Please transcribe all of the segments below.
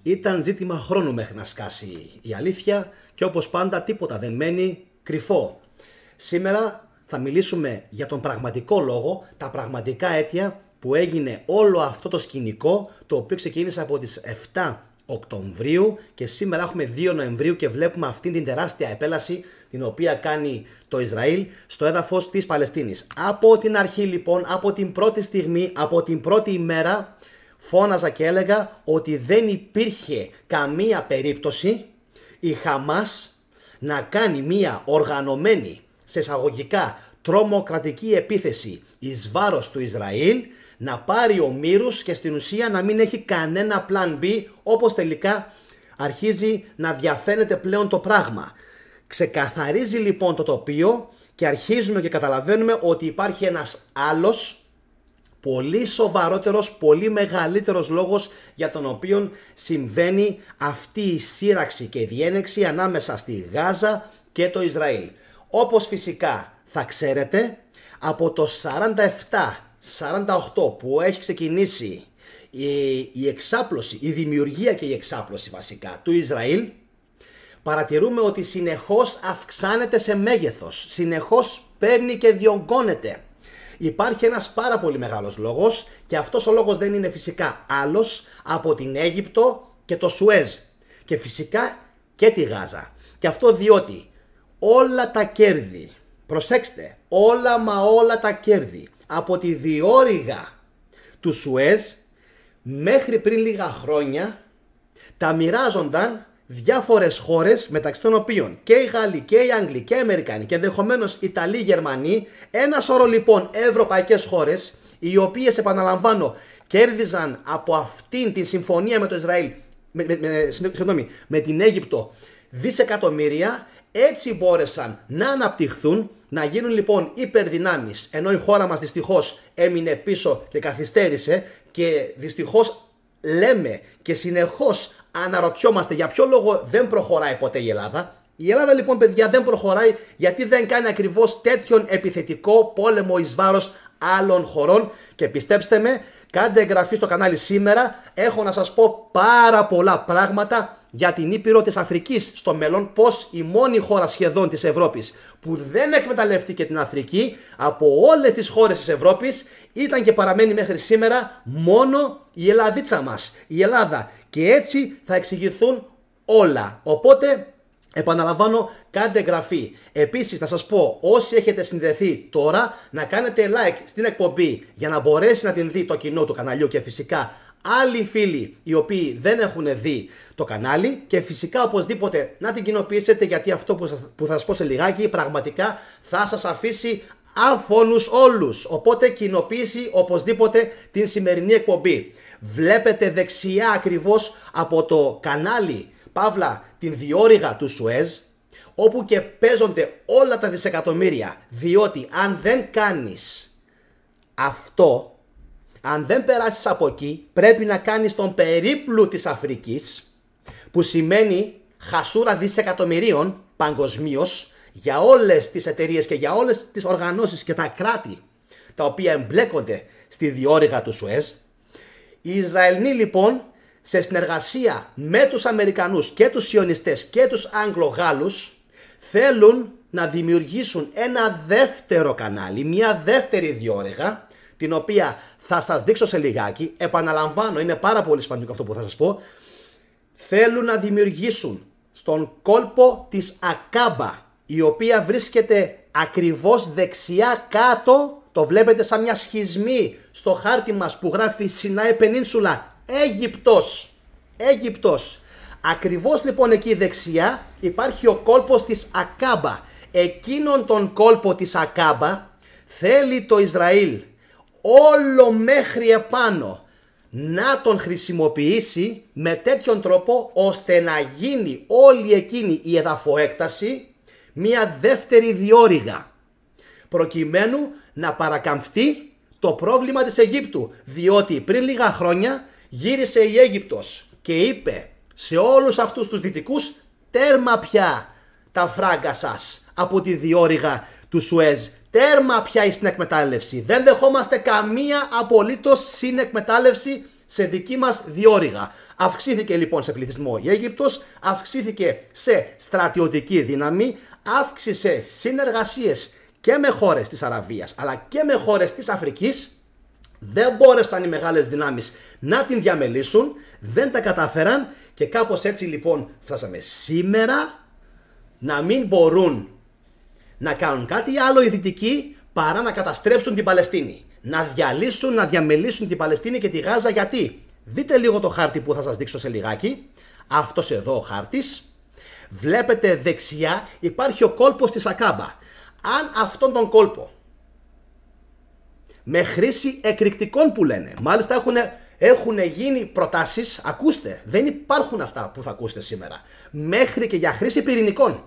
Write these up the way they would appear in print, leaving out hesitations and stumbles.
Ήταν ζήτημα χρόνου μέχρι να σκάσει η αλήθεια και όπως πάντα τίποτα δεν μένει κρυφό. Σήμερα θα μιλήσουμε για τον πραγματικό λόγο, τα πραγματικά αίτια που έγινε όλο αυτό το σκηνικό, το οποίο ξεκίνησε από τις 7 Οκτωβρίου και σήμερα έχουμε 2 Νοεμβρίου και βλέπουμε αυτήν την τεράστια επέλαση την οποία κάνει το Ισραήλ στο έδαφος της Παλαιστίνης. Από την αρχή λοιπόν, από την πρώτη στιγμή, από την πρώτη ημέρα φώναζα και έλεγα ότι δεν υπήρχε καμία περίπτωση η Χαμάς να κάνει μία οργανωμένη, σε εισαγωγικά, τρομοκρατική επίθεση εις βάρος του Ισραήλ, να πάρει ομήρους και στην ουσία να μην έχει κανένα plan B, όπως τελικά αρχίζει να διαφαίνεται πλέον το πράγμα. Ξεκαθαρίζει λοιπόν το τοπίο και αρχίζουμε και καταλαβαίνουμε ότι υπάρχει ένας άλλος πολύ σοβαρότερος, πολύ μεγαλύτερος λόγος για τον οποίο συμβαίνει αυτή η σύραξη και η διένεξη ανάμεσα στη Γάζα και το Ισραήλ. Όπως φυσικά θα ξέρετε, από το 47-48 που έχει ξεκινήσει η εξάπλωση, η δημιουργία και η εξάπλωση βασικά του Ισραήλ, παρατηρούμε ότι συνεχώς αυξάνεται σε μέγεθος, συνεχώς παίρνει και διωγγώνεται. Υπάρχει ένας πάρα πολύ μεγάλος λόγος και αυτός ο λόγος δεν είναι φυσικά άλλος από την Αίγυπτο και το Σουέζ και φυσικά και τη Γάζα. Και αυτό διότι όλα τα κέρδη, προσέξτε, όλα τα κέρδη από τη διόρυγα του Σουέζ μέχρι πριν λίγα χρόνια τα μοιράζονταν διάφορες χώρες, μεταξύ των οποίων και οι Γάλλοι και οι Άγγλοι και οι Αμερικάνοι και ενδεχομένως Ιταλοί, Γερμανοί, ένα σώρο λοιπόν ευρωπαϊκές χώρες, οι οποίες, επαναλαμβάνω, κέρδιζαν από αυτήν την συμφωνία με το Ισραήλ, με την Αίγυπτο, δισεκατομμύρια. Έτσι μπόρεσαν να αναπτυχθούν, να γίνουν λοιπόν υπερδυνάμεις, ενώ η χώρα μας δυστυχώς έμεινε πίσω και καθυστέρησε και δυστυχώς λέμε και συνεχώς αναρωτιόμαστε για ποιο λόγο δεν προχωράει ποτέ η Ελλάδα. Η Ελλάδα λοιπόν, παιδιά, δεν προχωράει γιατί δεν κάνει ακριβώς τέτοιον επιθετικό πόλεμο εις βάρος άλλων χωρών. Και πιστέψτε με, κάντε εγγραφή στο κανάλι σήμερα, έχω να σας πω πάρα πολλά πράγματα για την Ήπειρο της Αφρικής στο μέλλον, πως η μόνη χώρα σχεδόν της Ευρώπης που δεν εκμεταλλεύτηκε την Αφρική από όλες τις χώρες της Ευρώπης ήταν και παραμένει μέχρι σήμερα μόνο η Ελλαδίτσα μας, η Ελλάδα. Και έτσι θα εξηγηθούν όλα. Οπότε, επαναλαμβάνω, κάντε εγγραφή. Επίσης θα σας πω, όσοι έχετε συνδεθεί τώρα, να κάνετε like στην εκπομπή για να μπορέσει να την δει το κοινό του καναλιού και φυσικά άλλοι φίλοι οι οποίοι δεν έχουν δει το κανάλι και φυσικά οπωσδήποτε να την κοινοποιήσετε, γιατί αυτό που θα σας πω σε λιγάκι πραγματικά θα σας αφήσει αφώνους όλους. Οπότε κοινοποίηση οπωσδήποτε την σημερινή εκπομπή. Βλέπετε δεξιά ακριβώς από το κανάλι Παύλα την διόρυγα του Σουέζ, όπου και παίζονται όλα τα δισεκατομμύρια, διότι αν δεν κάνεις αυτό, αν δεν περάσεις από εκεί, πρέπει να κάνεις τον περίπλου της Αφρικής, που σημαίνει χασούρα δισεκατομμυρίων παγκοσμίως για όλες τις εταιρείες και για όλες τις οργανώσεις και τα κράτη τα οποία εμπλέκονται στη διόρυγα του Σουέζ. Οι Ισραηλοί λοιπόν, σε συνεργασία με τους Αμερικανούς και τους Σιωνιστές και τους Άγγλο-Γάλλους, θέλουν να δημιουργήσουν ένα δεύτερο κανάλι, μια δεύτερη διόρυγα, την οποία θα σας δείξω σε λιγάκι. Επαναλαμβάνω, είναι πάρα πολύ σημαντικό αυτό που θα σας πω. Θέλουν να δημιουργήσουν στον κόλπο της Ακάμπα, η οποία βρίσκεται ακριβώς δεξιά κάτω, το βλέπετε σαν μια σχισμή στο χάρτη μας που γράφει Σινάι Πενίνσουλα, Αίγυπτος. Ακριβώς λοιπόν εκεί δεξιά υπάρχει ο κόλπος της Ακάμπα. Εκείνον τον κόλπο της Ακάμπα θέλει το Ισραήλ όλο μέχρι επάνω να τον χρησιμοποιήσει με τέτοιον τρόπο ώστε να γίνει όλη εκείνη η εδαφοέκταση μια δεύτερη διόρυγα, προκειμένου να παρακαμφθεί το πρόβλημα της Αιγύπτου, διότι πριν λίγα χρόνια γύρισε η Αίγυπτος και είπε σε όλους αυτούς τους δυτικούς, τέρμα πια τα φράγκα σας από τη διόρυγα του Σουέζ, τέρμα πια η συνεκμετάλλευση, δεν δεχόμαστε καμία απολύτως συνεκμετάλλευση σε δική μας διόρυγα. Αυξήθηκε λοιπόν σε πληθυσμό η Αίγυπτος, αυξήθηκε σε στρατιωτική δύναμη, αύξησε συνεργασίες και με χώρες της Αραβίας αλλά και με χώρες της Αφρικής. Δεν μπόρεσαν οι μεγάλες δυνάμεις να την διαμελήσουν, δεν τα κατάφεραν και κάπως έτσι λοιπόν φτάσαμε σήμερα να μην μπορούν να κάνουν κάτι άλλο οι Δυτικοί παρά να καταστρέψουν την Παλαιστίνη. Να διαλύσουν, να διαμελήσουν την Παλαιστίνη και τη Γάζα. Γιατί? Δείτε λίγο το χάρτη που θα σας δείξω σε λιγάκι. Αυτός εδώ ο χάρτης. Βλέπετε δεξιά υπάρχει ο κόλπος της Ακάμπα. Αν αυτόν τον κόλπο με χρήση εκρηκτικών που λένε, μάλιστα έχουν γίνει προτάσεις, ακούστε, δεν υπάρχουν αυτά που θα ακούσετε σήμερα, μέχρι και για χρήση πυρηνικών.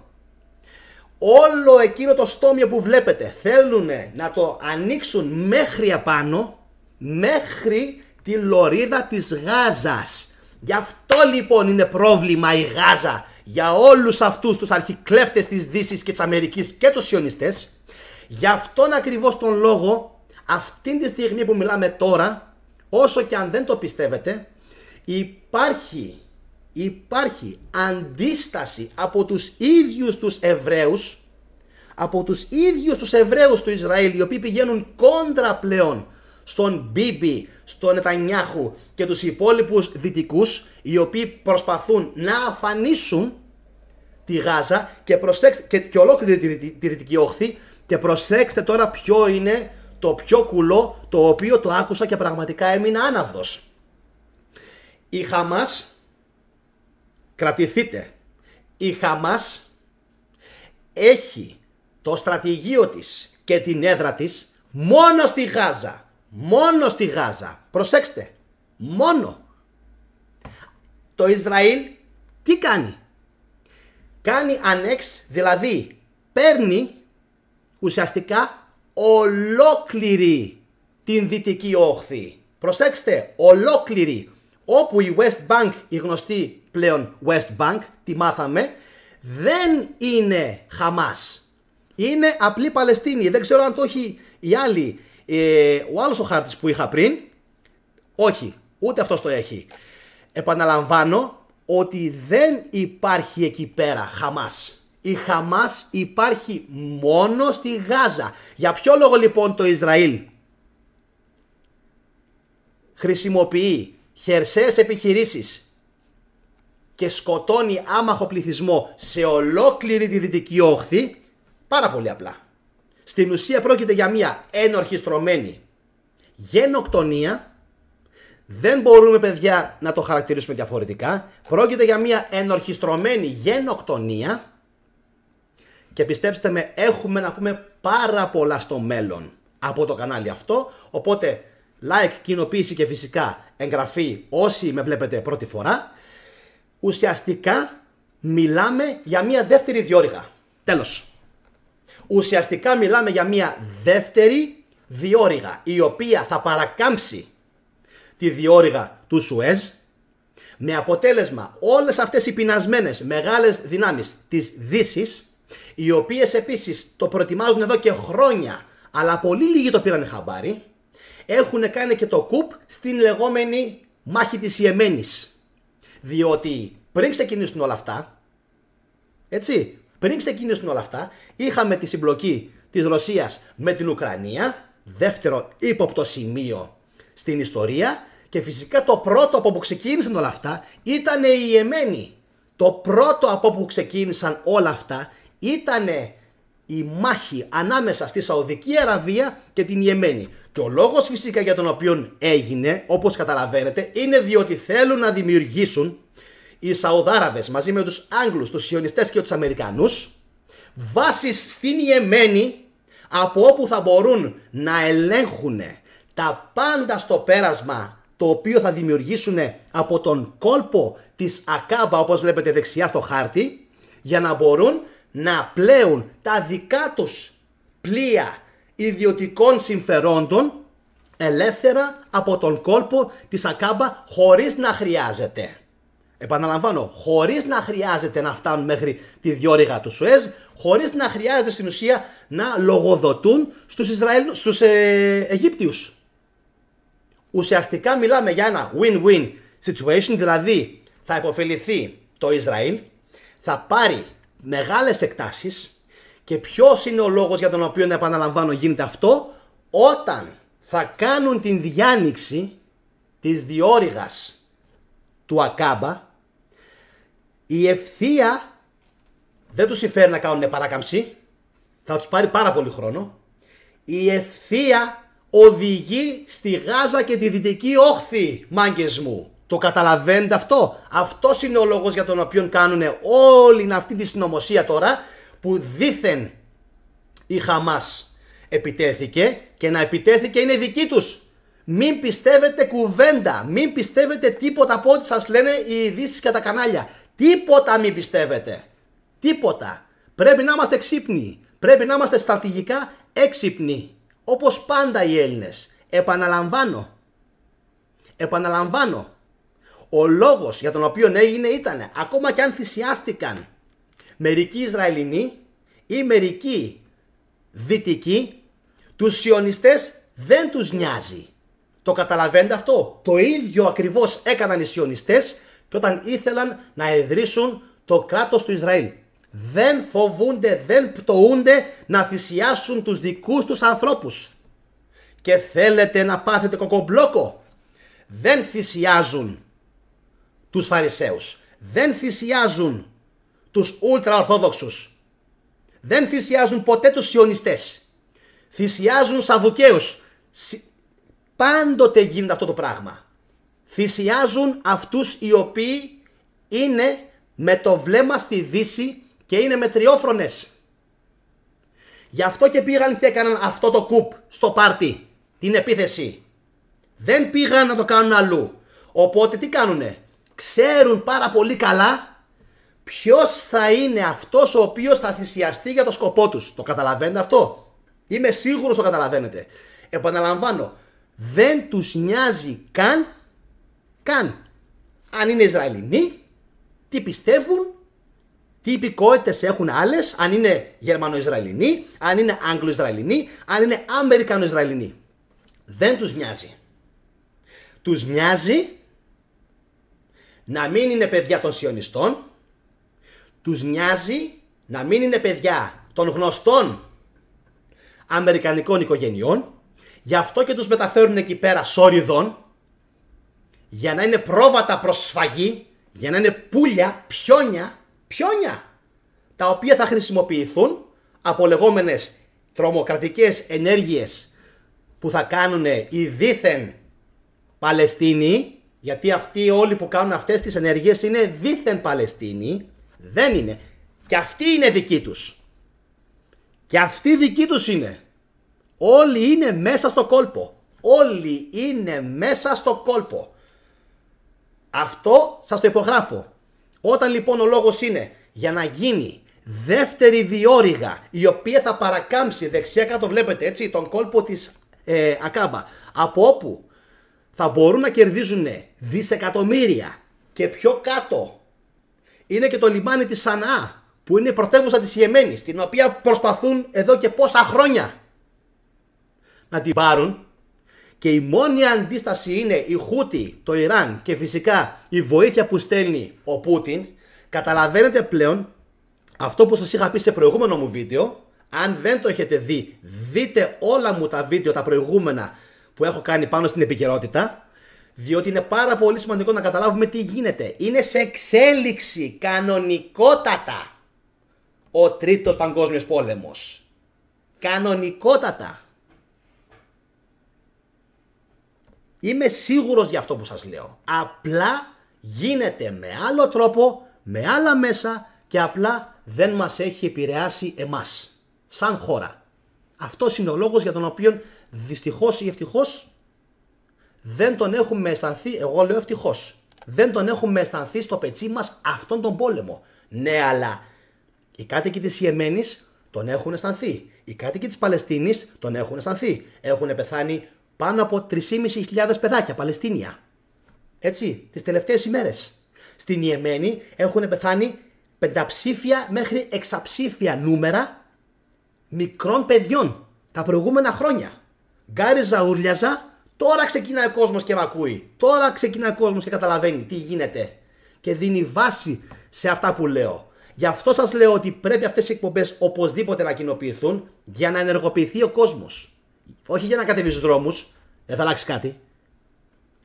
Όλο εκείνο το στόμιο που βλέπετε θέλουν να το ανοίξουν μέχρι απάνω, μέχρι τη λωρίδα της Γάζας. Γι' αυτό λοιπόν είναι πρόβλημα η Γάζα για όλους αυτούς τους αρχικλέφτες της Δύσης και της Αμερικής και τους σιωνιστές. Γι' αυτόν ακριβώς τον λόγο, αυτήν τη στιγμή που μιλάμε τώρα, όσο και αν δεν το πιστεύετε, υπάρχει αντίσταση από τους ίδιους τους Εβραίους, του Ισραήλ, οι οποίοι πηγαίνουν κόντρα πλέον στον Μπίμπι, στον Νετανιάχου και τους υπόλοιπους δυτικούς, οι οποίοι προσπαθούν να αφανίσουν τη Γάζα και προσέξτε και ολόκληρη τη Δυτική Όχθη. Και προσέξτε τώρα ποιο είναι το πιο κουλό, το οποίο το άκουσα και πραγματικά έμεινα άναυδος. Η Χαμάς, κρατηθείτε, η Χαμάς έχει το στρατηγείο της και την έδρα της μόνο στη Γάζα. Μόνο στη Γάζα. Προσέξτε, μόνο. Το Ισραήλ τι κάνει? Κάνει ανέξ, δηλαδή παίρνει ουσιαστικά ολόκληρη την Δυτική Όχθη. Προσέξτε, ολόκληρη. Όπου η West Bank, η γνωστή πλέον West Bank, τη μάθαμε, δεν είναι Χαμάς. Είναι απλή Παλαιστίνη. Δεν ξέρω αν το έχει η άλλη, ο άλλος ο χάρτης που είχα πριν. Όχι, ούτε αυτός το έχει. Επαναλαμβάνω ότι δεν υπάρχει εκεί πέρα Χαμάς. Η Χαμάς υπάρχει μόνο στη Γάζα. Για ποιο λόγο λοιπόν το Ισραήλ χρησιμοποιεί χερσαίες επιχειρήσεις και σκοτώνει άμαχο πληθυσμό σε ολόκληρη τη Δυτική Όχθη? Πάρα πολύ απλά. Στην ουσία πρόκειται για μια ενορχιστρωμένη γενοκτονία. Δεν μπορούμε, παιδιά, να το χαρακτηρίσουμε διαφορετικά. Πρόκειται για μια ενορχιστρωμένη γενοκτονία και πιστέψτε με, έχουμε να πούμε πάρα πολλά στο μέλλον από το κανάλι αυτό. Οπότε like, κοινοποίηση και φυσικά εγγραφή όσοι με βλέπετε πρώτη φορά. Ουσιαστικά μιλάμε για μια δεύτερη διόρυγα. Τέλος. Ουσιαστικά μιλάμε για μια δεύτερη διόρυγα, η οποία θα παρακάμψει τη διόρυγα του Σουέζ, με αποτέλεσμα όλες αυτές οι πεινασμένες μεγάλες δυνάμεις της Δύσης, οι οποίες επίσης το προετοιμάζουν εδώ και χρόνια, αλλά πολύ λίγοι το πήραν χαμπάρι, έχουν κάνει και το κουπ στην λεγόμενη μάχη της Ιεμένης. Διότι πριν ξεκινήσουν όλα αυτά, έτσι, είχαμε τη συμπλοκή της Ρωσίας με την Ουκρανία, δεύτερο ύποπτο σημείο στην ιστορία, και φυσικά το πρώτο από που ξεκίνησαν όλα αυτά ήταν η Ιεμένη. Το πρώτο από που ξεκίνησαν όλα αυτά ήταν η μάχη ανάμεσα στη Σαουδική Αραβία και την Ιεμένη. Και ο λόγος φυσικά για τον οποίο έγινε, όπως καταλαβαίνετε, είναι διότι θέλουν να δημιουργήσουν οι Σαουδάραβες μαζί με τους Άγγλους, τους Σιωνιστές και τους Αμερικανούς βάσεις στην Ιεμένη, από όπου θα μπορούν να ελέγχουν τα πάντα στο πέρασμα το οποίο θα δημιουργήσουν από τον κόλπο της Ακάμπα, όπως βλέπετε δεξιά στο χάρτη, για να μπορούν να πλέουν τα δικά τους πλοία ιδιωτικών συμφερόντων ελεύθερα από τον κόλπο της Ακάμπα, χωρίς να χρειάζεται, επαναλαμβάνω, χωρίς να χρειάζεται να φτάνουν μέχρι τη διόρυγα του Σουέζ, χωρίς να χρειάζεται στην ουσία να λογοδοτούν στους Αιγύπτιους. ουσιαστικά μιλάμε για ένα win-win situation, δηλαδή θα υποφεληθεί το Ισραήλ, θα πάρει μεγάλες εκτάσεις και ποιος είναι ο λόγος για τον οποίο, επαναλαμβάνω, γίνεται αυτό? Όταν θα κάνουν την διάνοιξη της διόρυγας του Ακάμπα, η ευθεία δεν τους συμφέρει να κάνουν παράκαμψη, θα τους πάρει πάρα πολύ χρόνο. Η ευθεία οδηγεί στη Γάζα και τη Δυτική Όχθη, μάγκες μου. Το καταλαβαίνετε αυτό? Αυτός είναι ο λόγος για τον οποίο κάνουν όλη αυτή τη συνωμοσία τώρα, που δήθεν η Χαμάς επιτέθηκε, και να επιτέθηκε είναι δική τους. Μην πιστεύετε κουβέντα, μην πιστεύετε τίποτα από ό,τι σας λένε οι ειδήσεις και τα κανάλια. Τίποτα μην πιστεύετε. Τίποτα. Πρέπει να είμαστε ξύπνοι. Πρέπει να είμαστε στρατηγικά έξυπνοι. Όπως πάντα οι Έλληνες. Επαναλαμβάνω. Ο λόγος για τον οποίο έγινε ήταν, ακόμα και αν θυσιάστηκαν μερικοί Ισραηλινοί ή μερικοί Δυτικοί, τους σιωνιστές δεν τους νοιάζει. Το καταλαβαίνετε αυτό? Το ίδιο ακριβώς έκαναν οι σιωνιστές και όταν ήθελαν να ιδρύσουν το κράτος του Ισραήλ. Δεν φοβούνται, δεν πτωούνται να θυσιάσουν τους δικούς τους ανθρώπους. Και θέλετε να πάθετε κοκομπλόκο? Δεν θυσιάζουν τους Φαρισαίους. Δεν θυσιάζουν τους ουλτραορθόδοξους. Δεν θυσιάζουν ποτέ τους σιωνιστές. Θυσιάζουν Σαδουκαίους. Πάντοτε γίνεται αυτό το πράγμα. Θυσιάζουν αυτούς οι οποίοι είναι με το βλέμμα στη Δύση και είναι μετριόφρονες. Γι' αυτό και πήγαν και έκαναν αυτό το κουπ στο πάρτι, την επίθεση. Δεν πήγαν να το κάνουν αλλού. Οπότε τι κάνουνε? Ξέρουν πάρα πολύ καλά ποιος θα είναι αυτός ο οποίος θα θυσιαστεί για το σκοπό τους. Το καταλαβαίνετε αυτό? Είμαι σίγουρος το καταλαβαίνετε. Επαναλαμβάνω, δεν τους νοιάζει καν αν είναι Ισραηλινοί, τι πιστεύουν, τι υπηκότητες έχουν άλλες, αν είναι Γερμανο-Ισραηλινοί, αν είναι Άγγλο-Ισραηλινοί, αν είναι Αμερικανο-Ισραηλινοί. Δεν τους νοιάζει. Τους νοιάζει να μην είναι παιδιά των σιωνιστών, τους νοιάζει να μην είναι παιδιά των γνωστών αμερικανικών οικογενειών, γι' αυτό και τους μεταφέρουν εκεί πέρα σόριδων, για να είναι πρόβατα προς σφαγή, για να είναι πουλια, πιόνια, τα οποία θα χρησιμοποιηθούν από λεγόμενες τρομοκρατικές ενέργειες που θα κάνουν οι δήθεν Παλαιστίνοι, γιατί αυτοί όλοι που κάνουν αυτές τις ενέργειες είναι δήθεν Παλαιστίνοι, δεν είναι. Και αυτοί είναι δικοί τους. Και αυτοί δικοί τους είναι. Όλοι είναι μέσα στο κόλπο. Όλοι είναι μέσα στο κόλπο. Αυτό σας το υπογράφω. Όταν λοιπόν ο λόγος είναι για να γίνει δεύτερη διόρυγα, η οποία θα παρακάμψει δεξιά κάτω, βλέπετε έτσι, τον κόλπο της Ακάμπα, από όπου θα μπορούν να κερδίζουν δισεκατομμύρια, και πιο κάτω είναι και το λιμάνι της Σαναά, που είναι η πρωτεύουσα της Ιεμένης, την οποία προσπαθούν εδώ και πόσα χρόνια να την πάρουν, και η μόνη αντίσταση είναι η Χούτι, το Ιράν και φυσικά η βοήθεια που στέλνει ο Πούτιν. Καταλαβαίνετε πλέον αυτό που σας είχα πει σε προηγούμενο μου βίντεο. Αν δεν το έχετε δει, δείτε όλα μου τα βίντεο τα προηγούμενα που έχω κάνει πάνω στην επικαιρότητα, διότι είναι πάρα πολύ σημαντικό να καταλάβουμε τι γίνεται. Είναι σε εξέλιξη κανονικότατα ο Τρίτος Παγκόσμιος Πόλεμος. Κανονικότατα. Είμαι σίγουρος για αυτό που σας λέω. Απλά γίνεται με άλλο τρόπο, με άλλα μέσα, και απλά δεν μας έχει επηρεάσει εμάς σαν χώρα. Αυτός είναι ο λόγος για τον οποίο δυστυχώς ή ευτυχώς δεν τον έχουμε αισθανθεί, εγώ λέω ευτυχώς, δεν τον έχουμε αισθανθεί στο πετσί μας αυτόν τον πόλεμο. Ναι, αλλά οι κάτοικοι της Ιεμένης τον έχουν αισθανθεί. Οι κάτοικοι της Παλαιστίνης τον έχουν αισθανθεί. Έχουν πεθάνει πάνω από 3.500 παιδάκια Παλαιστίνια. Έτσι, τις τελευταίες ημέρες. Στην Ιεμένη έχουν πεθάνει πενταψήφια μέχρι εξαψήφια νούμερα μικρών παιδιών τα προηγούμενα χρόνια. Γκάριζα, ούρλιαζα, Τώρα ξεκινάει ο κόσμος και με ακούει. Τώρα ξεκινάει ο κόσμος και καταλαβαίνει τι γίνεται. Και δίνει βάση σε αυτά που λέω. Γι' αυτό σας λέω ότι πρέπει αυτές οι εκπομπές οπωσδήποτε να κοινοποιηθούν για να ενεργοποιηθεί ο κόσμος. Όχι για να κατεβεί στους δρόμους. Δεν θα αλλάξει κάτι.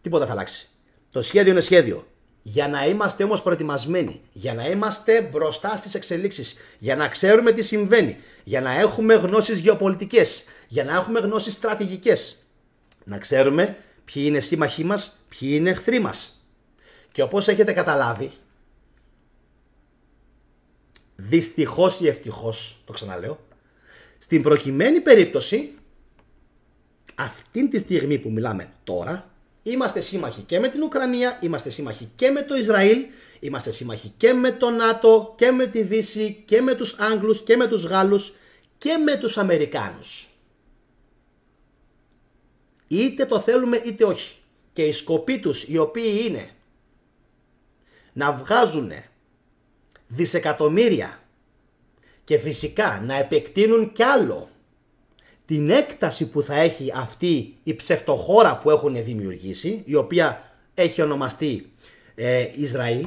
Τίποτα θα αλλάξει. Το σχέδιο είναι σχέδιο. Για να είμαστε όμως προετοιμασμένοι, για να είμαστε μπροστά στις εξελίξεις, για να ξέρουμε τι συμβαίνει, για να έχουμε γνώσεις γεωπολιτικές, για να έχουμε γνώσεις στρατηγικές, να ξέρουμε ποιοι είναι σύμμαχοί μας, ποιοι είναι εχθροί μας. Και όπως έχετε καταλάβει, δυστυχώς ή ευτυχώς, το ξαναλέω, στην προκειμένη περίπτωση, αυτή τη στιγμή που μιλάμε τώρα, είμαστε σύμμαχοι και με την Ουκρανία, είμαστε σύμμαχοι και με το Ισραήλ, είμαστε σύμμαχοι και με το ΝΑΤΟ και με τη Δύση και με τους Άγγλους και με τους Γάλλους και με τους Αμερικάνους. Είτε το θέλουμε είτε όχι. Και οι σκοποί τους, οι οποίοι είναι να βγάζουν δισεκατομμύρια και φυσικά να επεκτείνουν κι άλλο την έκταση που θα έχει αυτή η ψευτοχώρα που έχουν δημιουργήσει, η οποία έχει ονομαστεί Ισραήλ.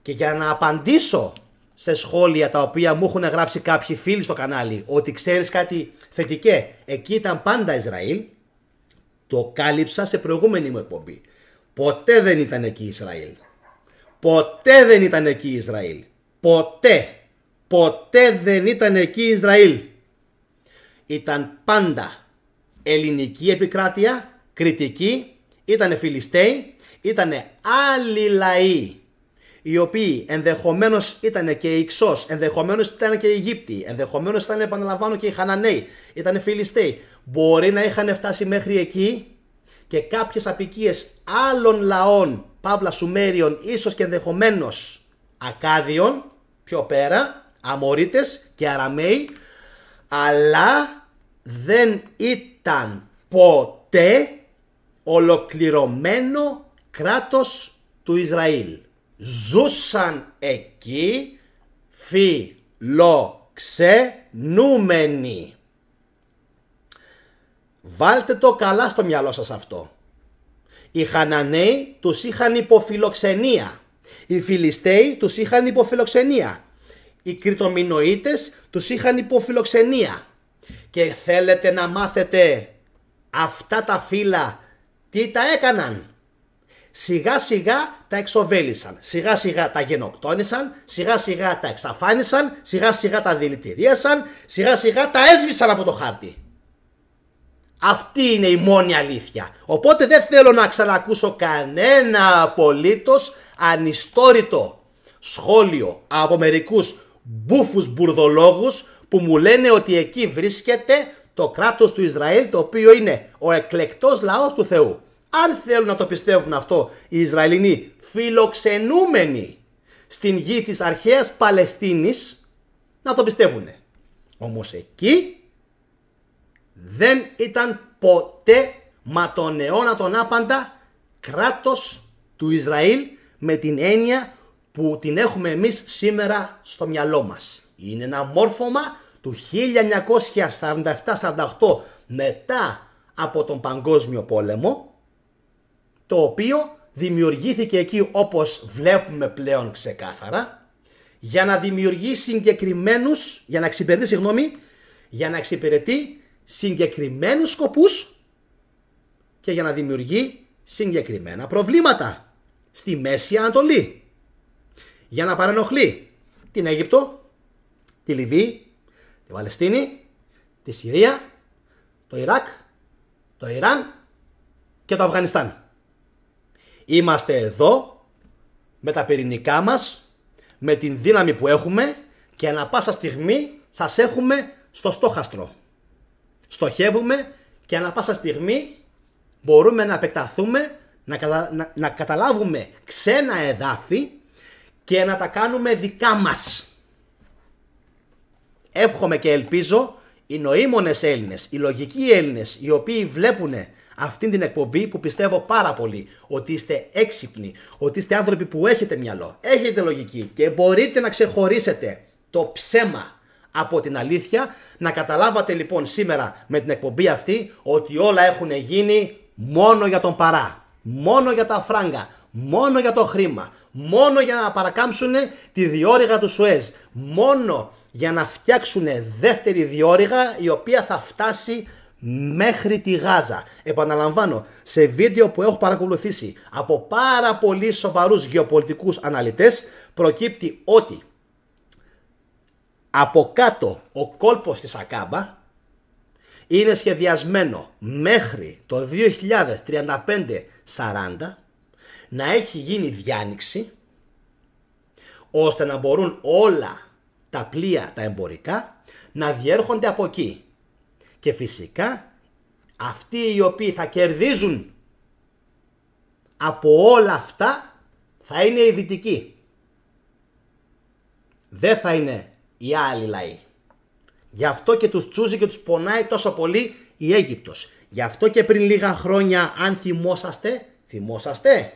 Και για να απαντήσω σε σχόλια τα οποία μου έχουν γράψει κάποιοι φίλοι στο κανάλι, ότι ξέρεις κάτι θετικέ, εκεί ήταν πάντα Ισραήλ, το κάλυψα σε προηγούμενη μου εκπομπή. Ποτέ δεν ήταν εκεί Ισραήλ. Ποτέ δεν ήταν εκεί Ισραήλ. Ποτέ δεν ήταν εκεί Ισραήλ. Ήταν πάντα ελληνική επικράτεια, κριτική, ήτανε Φιλιστέοι, ήτανε άλλοι λαοί, οι οποίοι ενδεχομένως ήταν και οι Ιξός, ενδεχομένως ήταν και οι Αιγύπτιοι, ενδεχομένως ήταν, επαναλαμβάνω, και οι Χαναναίοι, ήτανε Φιλιστέοι. Μπορεί να είχαν φτάσει μέχρι εκεί και κάποιες αποικίες άλλων λαών, παύλα Σουμέριων, ίσως και ενδεχομένως Ακάδιων, πιο πέρα, Αμορίτες και Αραμαίοι, αλλά δεν ήταν ποτέ ολοκληρωμένο κράτος του Ισραήλ. Ζούσαν εκεί φιλοξενούμενοι. Βάλτε το καλά στο μυαλό σας αυτό. Οι Χαναναίοι τους είχαν υποφιλοξενία. Οι Φιλιστέοι τους είχαν υποφιλοξενία. Οι Κριτομινοίτες τους είχαν υποφιλοξενία. Και θέλετε να μάθετε αυτά τα φύλλα τι τα έκαναν? Σιγά σιγά τα εξοβέλησαν, σιγά σιγά τα γενοκτόνησαν, σιγά σιγά τα εξαφάνισαν, σιγά σιγά τα δηλητηρίασαν, σιγά σιγά τα έσβησαν από το χάρτη. Αυτή είναι η μόνη αλήθεια. Οπότε δεν θέλω να ξανακούσω κανένα απολύτως ανιστόρητο σχόλιο από μερικούς μπούφους μπουρδολόγους που μου λένε ότι εκεί βρίσκεται το κράτος του Ισραήλ, το οποίο είναι ο εκλεκτός λαός του Θεού. Αν θέλουν να το πιστεύουν αυτό οι Ισραηλινοί φιλοξενούμενοι στην γη της αρχαίας Παλαιστίνης, να το πιστεύουν. Όμως εκεί δεν ήταν ποτέ, μα τον αιώνα τον άπαντα, κράτος του Ισραήλ με την έννοια που την έχουμε εμείς σήμερα στο μυαλό μας. Είναι ένα μόρφωμα του 1947-48 μετά από τον Παγκόσμιο Πόλεμο, το οποίο δημιουργήθηκε εκεί, όπως βλέπουμε πλέον ξεκάθαρα, για να δημιουργεί συγκεκριμένους, για να εξυπηρετεί συγκεκριμένους σκοπούς και για να δημιουργεί συγκεκριμένα προβλήματα στη Μέση Ανατολή. Για να παρενοχλεί την Αίγυπτο, τη Λιβύη, τη Παλαιστίνη, τη Συρία, το Ιράκ, το Ιράν και το Αφγανιστάν. Είμαστε εδώ με τα πυρηνικά μας, με την δύναμη που έχουμε και ανά πάσα στιγμή σας έχουμε στο στόχαστρο. Στοχεύουμε και ανά πάσα στιγμή μπορούμε να επεκταθούμε, να καταλάβουμε ξένα εδάφη και να τα κάνουμε δικά μας. Εύχομαι και ελπίζω οι νοήμονες Έλληνες, οι λογικοί Έλληνες, οι οποίοι βλέπουν αυτήν την εκπομπή, που πιστεύω πάρα πολύ ότι είστε έξυπνοι, ότι είστε άνθρωποι που έχετε μυαλό, έχετε λογική και μπορείτε να ξεχωρίσετε το ψέμα από την αλήθεια, να καταλάβατε λοιπόν σήμερα με την εκπομπή αυτή ότι όλα έχουν γίνει μόνο για τον παρά, μόνο για τα φράγκα, μόνο για το χρήμα, μόνο για να παρακάμψουν τη διόρυγα του Σουέζ, μόνο για να φτιάξουν δεύτερη διόρυγα η οποία θα φτάσει μέχρι τη Γάζα. Επαναλαμβάνω, σε βίντεο που έχω παρακολουθήσει από πάρα πολύ σοβαρούς γεωπολιτικούς αναλυτές, προκύπτει ότι από κάτω ο κόλπος της Ακάμπα είναι σχεδιασμένο μέχρι το 2035-40 να έχει γίνει διάνοιξη, ώστε να μπορούν όλα τα πλοία τα εμπορικά να διέρχονται από εκεί. Και φυσικά αυτοί οι οποίοι θα κερδίζουν από όλα αυτά θα είναι οι δυτικοί. Δεν θα είναι οι άλλοι λαοί. Γι' αυτό και τους τσούζει και τους πονάει τόσο πολύ η Αίγυπτος. Γι' αυτό και πριν λίγα χρόνια, αν θυμόσαστε,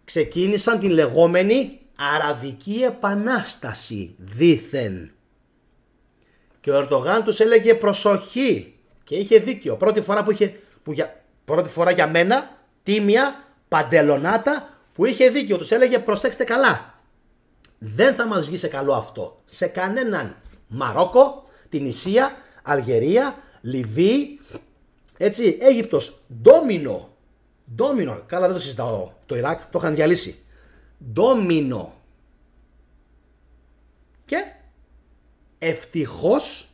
ξεκίνησαν την λεγόμενη Αραβική Επανάσταση δήθεν. Και ο Ερντογάν τους έλεγε προσοχή και είχε δίκιο. Πρώτη φορά για μένα, τίμια, παντελονάτα, που είχε δίκιο. Τους έλεγε προσέξτε καλά. Δεν θα μας βγει σε καλό αυτό. Σε κανέναν. Μαρόκο, Τινησία, Αλγερία, Λιβύη, έτσι, Αίγυπτος, ντόμινο. Καλά δεν το συζητάω. Το Ιράκ το είχαν διαλύσει. Ντόμινο. Και ευτυχώς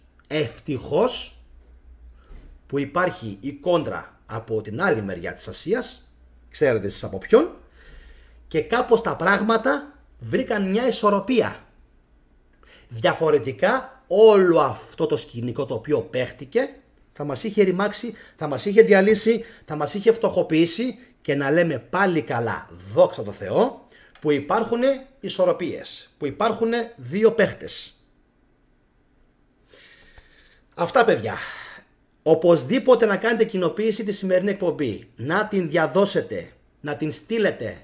που υπάρχει η κόντρα από την άλλη μεριά της Ασίας, ξέρετε εσείς από ποιον, και κάπως τα πράγματα βρήκαν μια ισορροπία. Διαφορετικά όλο αυτό το σκηνικό το οποίο παίχτηκε θα μας είχε ρημάξει, θα μας είχε διαλύσει, θα μας είχε φτωχοποιήσει, και να λέμε πάλι καλά, δόξα τω Θεώ, που υπάρχουν ισορροπίες, που υπάρχουν δύο παίχτες. Αυτά παιδιά. Οπωσδήποτε να κάνετε κοινοποίηση τη σημερινή εκπομπή, να την διαδώσετε, να την στείλετε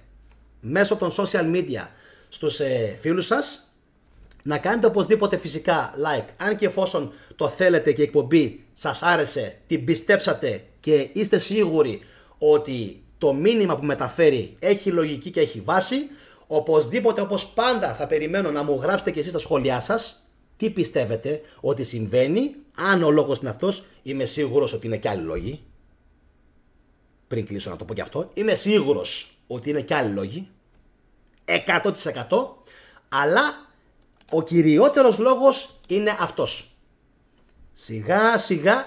μέσω των social media στους φίλους σας, να κάνετε οπωσδήποτε φυσικά like, αν και εφόσον το θέλετε και η εκπομπή σας άρεσε, την πιστέψατε και είστε σίγουροι ότι το μήνυμα που μεταφέρει έχει λογική και έχει βάση, οπωσδήποτε, όπως πάντα, θα περιμένω να μου γράψετε και εσείς τα σχόλιά σας. Τι πιστεύετε ότι συμβαίνει, αν ο λόγος είναι αυτός, είμαι σίγουρος ότι είναι και άλλοι λόγοι. Πριν κλείσω να το πω και αυτό, είμαι σίγουρος ότι είναι και άλλοι λόγοι, 100%, αλλά ο κυριότερος λόγος είναι αυτός. Σιγά σιγά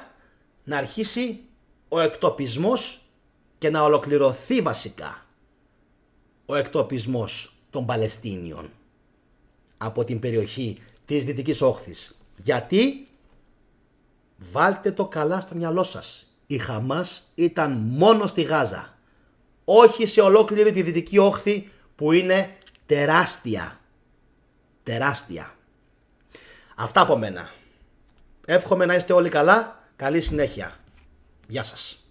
να αρχίσει ο εκτοπισμός και να ολοκληρωθεί βασικά ο εκτοπισμός των Παλαιστίνιων από την περιοχή της Δυτικής Όχθης. Γιατί, βάλτε το καλά στο μυαλό σας, η Χαμάς ήταν μόνο στη Γάζα, όχι σε ολόκληρη τη Δυτική Όχθη που είναι τεράστια. Τεράστια. Αυτά από μένα. Εύχομαι να είστε όλοι καλά. Καλή συνέχεια. Γεια σας.